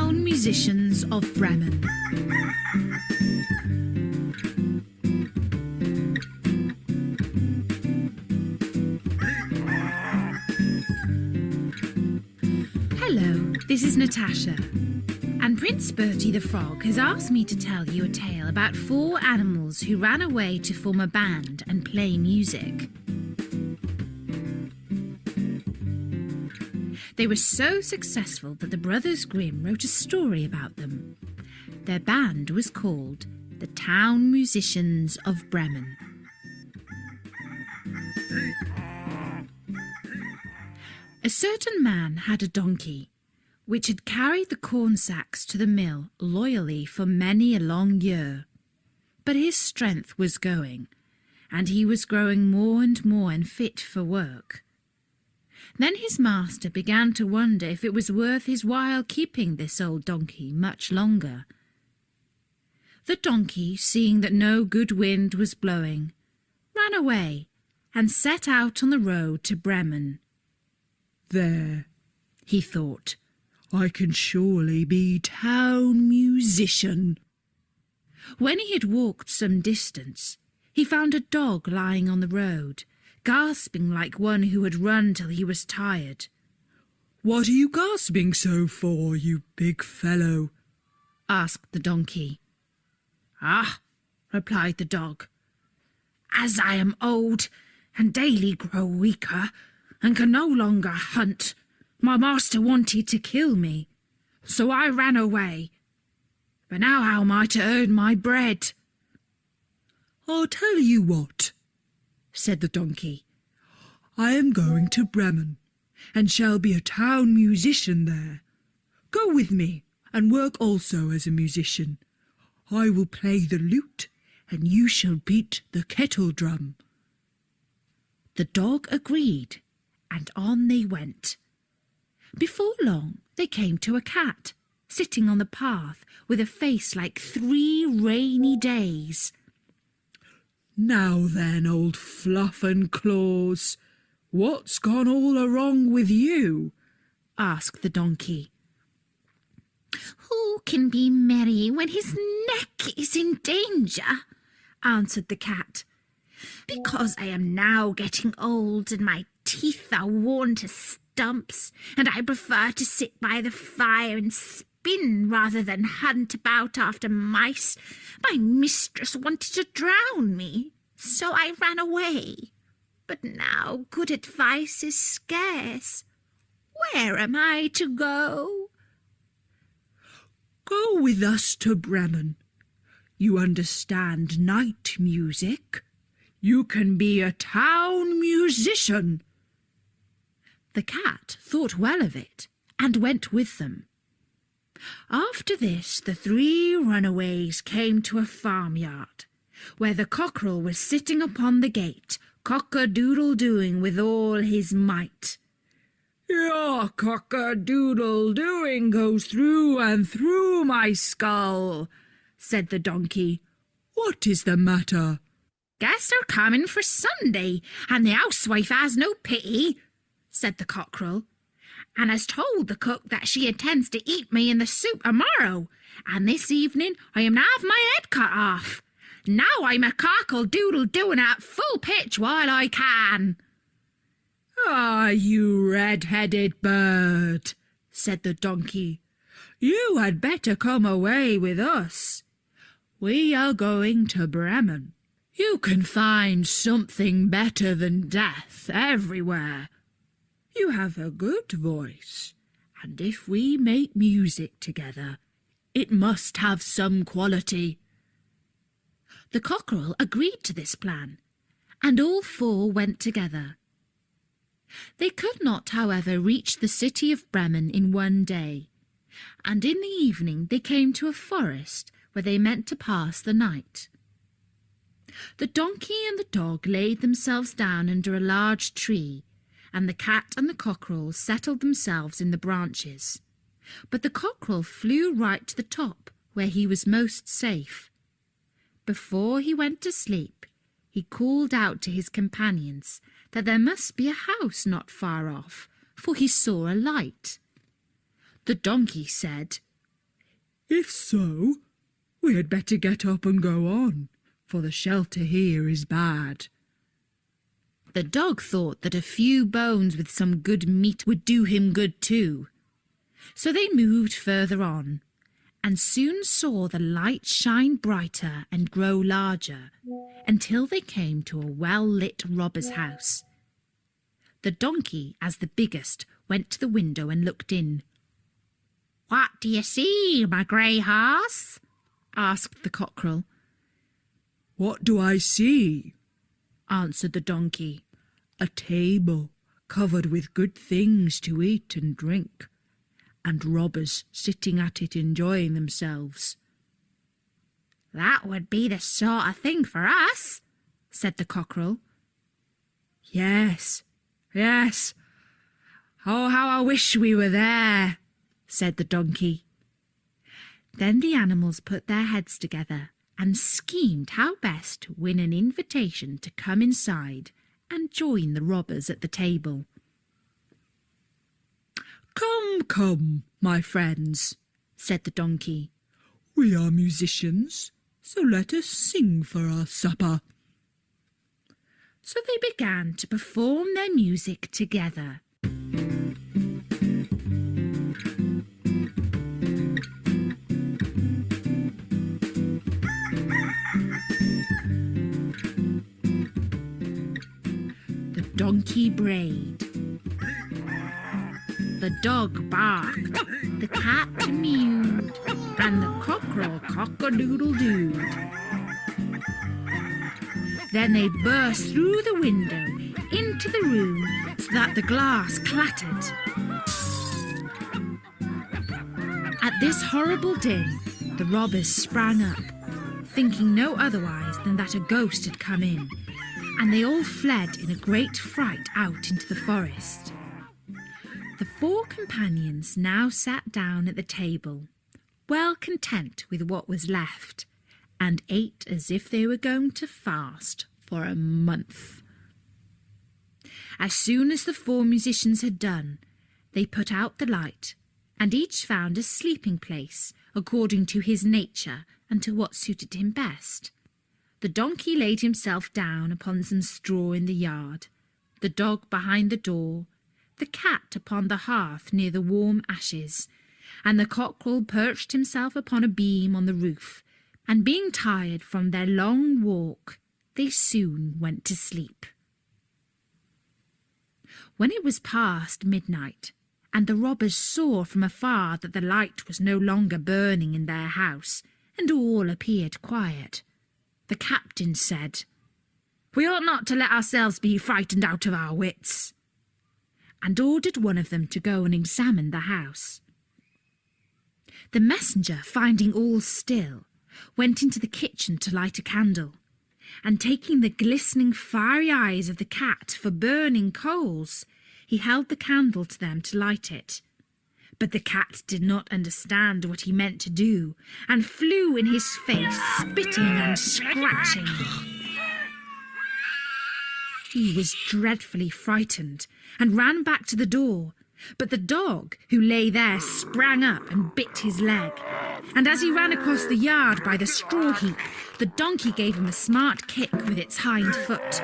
town musicians of Bremen. Hello, this is Natasha, and Prince Bertie the Frog has asked me to tell you a tale about 4 animals who ran away to form a band and play music. They were so successful that the Brothers Grimm wrote a story about them. Their band was called the Town Musicians of Bremen. A certain man had a donkey, which had carried the corn sacks to the mill loyally for many a long year. But his strength was going, and he was growing more and more unfit for work. Then his master began to wonder if it was worth his while keeping this old donkey much longer. The donkey, seeing that no good wind was blowing, ran away and set out on the road to Bremen. There, he thought, I can surely be town musician. When he had walked some distance, he found a dog lying on the road, gasping like one who had run till he was tired. What are you gasping so for, you big fellow? Asked the donkey. Ah, replied the dog, as I am old and daily grow weaker and can no longer hunt, my master wanted to kill me, so I ran away. But now how am I to earn my bread? I'll tell you what, said the donkey. I am going to Bremen, and shall be a town musician there. Go with me, and work also as a musician. I will play the lute, and you shall beat the kettle drum. The dog agreed, and on they went. Before long they came to a cat, sitting on the path with a face like 3 rainy days. Now then, old Fluff and Claws, what's gone all wrong with you? Asked the donkey. Who can be merry when his neck is in danger? Answered the cat. Because I am now getting old and my teeth are worn to stumps, and I prefer to sit by the fire and spin rather than hunt about after mice. My mistress wanted to drown me, so I ran away. But now good advice is scarce. Where am I to go? Go with us to Bremen. You understand night music. You can be a town musician. The cat thought well of it and went with them. After this, the 3 runaways came to a farmyard, where the cockerel was sitting upon the gate, cock-a-doodle-doing with all his might. Your cock-a-doodle-doing goes through and through my skull, said the donkey. What is the matter? Guests are coming for Sunday, and the housewife has no pity, said the cockerel, and has told the cook that she intends to eat me in the soup tomorrow, and this evening I am to have my head cut off. Now I'm a cockle-doodle-doing at full pitch while I can. Ah, you red-headed bird, said the donkey. You had better come away with us. We are going to Bremen. You can find something better than death everywhere. You have a good voice, and if we make music together, it must have some quality. The cockerel agreed to this plan, and all 4 went together. They could not, however, reach the city of Bremen in one day, and in the evening they came to a forest where they meant to pass the night. The donkey and the dog laid themselves down under a large tree, and the cat and the cockerel settled themselves in the branches. But the cockerel flew right to the top, where he was most safe. Before he went to sleep, he called out to his companions that there must be a house not far off, for he saw a light. The donkey said, If so, we had better get up and go on, for the shelter here is bad." The dog thought that a few bones with some good meat would do him good too. So they moved further on, and soon saw the light shine brighter and grow larger, until they came to a well-lit robber's house. The donkey, as the biggest, went to the window and looked in. "What do you see, my grey horse?" asked the cockerel. "What do I see?" answered the donkey. "A table covered with good things to eat and drink, and robbers sitting at it enjoying themselves." "That would be the sort of thing for us," said the cockerel. Yes. Oh, how I wish we were there," said the donkey. Then the animals put their heads together and schemed how best to win an invitation to come inside and join the robbers at the table. Come, my friends," said the donkey. "We are musicians, so let us sing for our supper." So they began to perform their music together. The donkey brayed. The dog barked. The cat mewed. And the cockerel cock-a-doodle-dooed. Then they burst through the window into the room so that the glass clattered. At this horrible din, the robbers sprang up, thinking no otherwise than that a ghost had come in, and they all fled in a great fright out into the forest. The four companions now sat down at the table, well content with what was left, and ate as if they were going to fast for a month. As soon as the four musicians had done, they put out the light, and each found a sleeping place according to his nature and to what suited him best. The donkey laid himself down upon some straw in the yard, the dog behind the door, the cat upon the hearth near the warm ashes, and the cockerel perched himself upon a beam on the roof, and being tired from their long walk, they soon went to sleep. When it was past midnight, and the robbers saw from afar that the light was no longer burning in their house, and all appeared quiet, the captain said, "We ought not to let ourselves be frightened out of our wits," and ordered one of them to go and examine the house. The messenger, finding all still, went into the kitchen to light a candle, and taking the glistening fiery eyes of the cat for burning coals, he held the candle to them to light it. But the cat did not understand what he meant to do, and flew in his face, spitting and scratching. He was dreadfully frightened, and ran back to the door, but the dog, who lay there, sprang up and bit his leg. And as he ran across the yard by the straw heap, the donkey gave him a smart kick with its hind foot.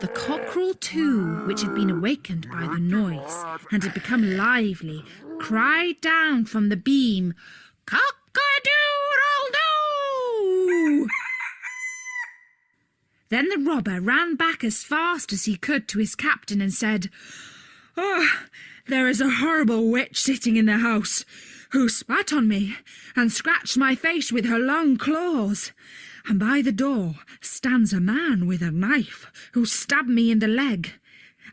The cockerel, too, which had been awakened by the noise and had become lively, cried down from the beam, "Cock-a-doodle-doo!" Then the robber ran back as fast as he could to his captain and said, "Oh, there is a horrible witch sitting in the house, who spat on me and scratched my face with her long claws. And by the door stands a man with a knife, who stabbed me in the leg.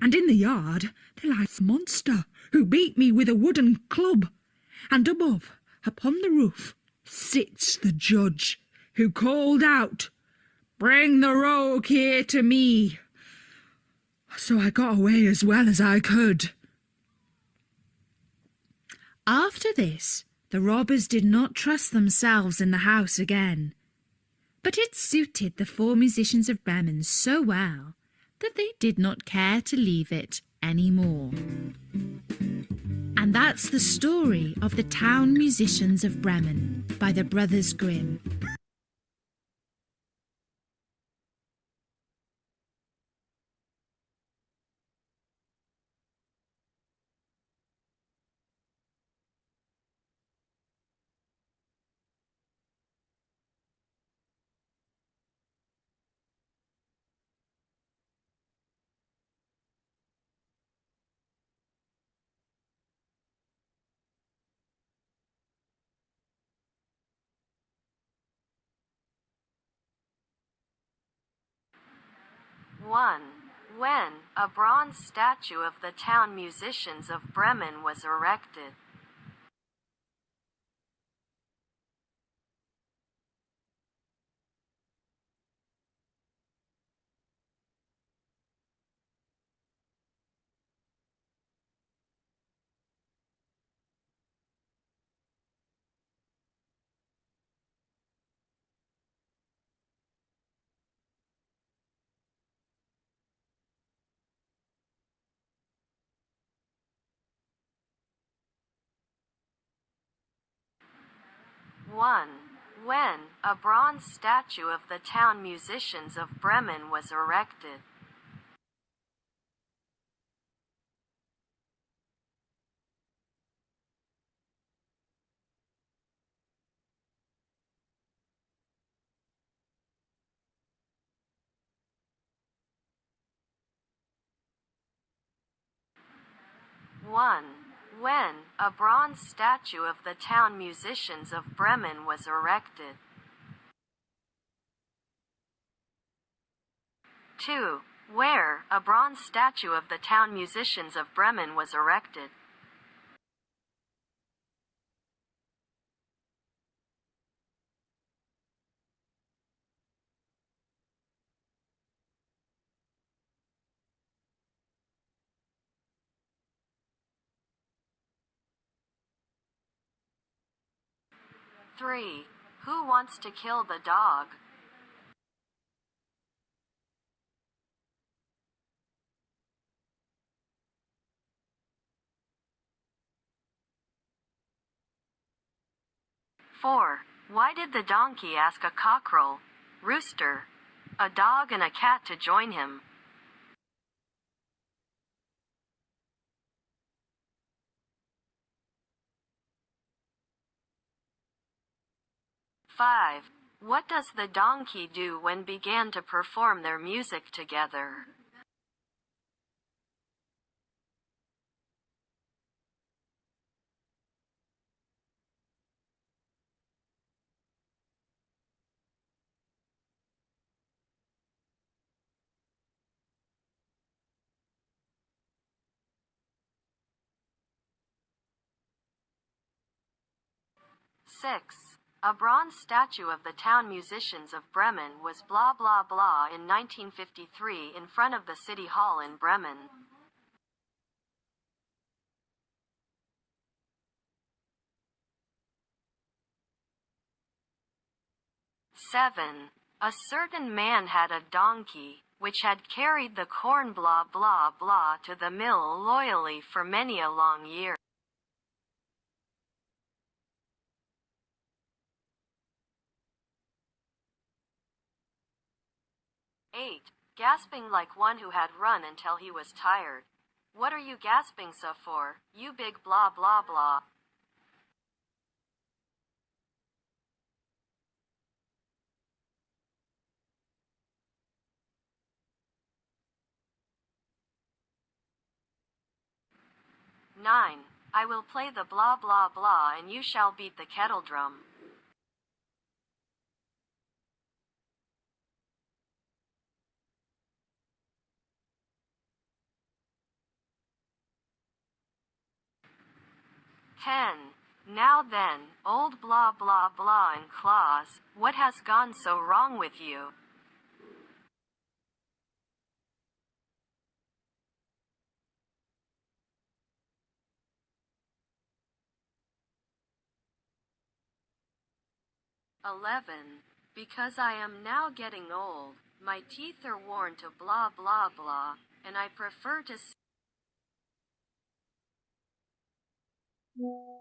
And in the yard there lies a monster, who beat me with a wooden club. And above, upon the roof, sits the judge, who called out, 'Bring the rogue here to me.' So I got away as well as I could." After this, the robbers did not trust themselves in the house again. But it suited the four musicians of Bremen so well that they did not care to leave it any more. And And that's the story of the Town Musicians of Bremen by the Brothers Grimm. One. When a bronze statue of the town musicians of Bremen was erected. 1. When a bronze statue of the town musicians of Bremen was erected. 1. When a bronze statue of the town musicians of Bremen was erected. 2. Where a bronze statue of the town musicians of Bremen was erected. 3. Who wants to kill the dog? 4. Why did the donkey ask a cockerel, rooster, a dog and a cat to join him? 5. What does the donkey do when began to perform their music together? 6. A bronze statue of the town musicians of Bremen was blah blah blah in 1953 in front of the City Hall in Bremen. 7. A certain man had a donkey, which had carried the corn blah blah blah to the mill loyally for many a long year. 8. Gasping like one who had run until he was tired. What are you gasping so for, you big blah blah blah? 9. I will play the blah blah blah and you shall beat the kettle drum. 10. Now then, old blah blah blah and claws, what has gone so wrong with you? 11. Because I am now getting old, my teeth are worn to blah blah blah, and I prefer to you.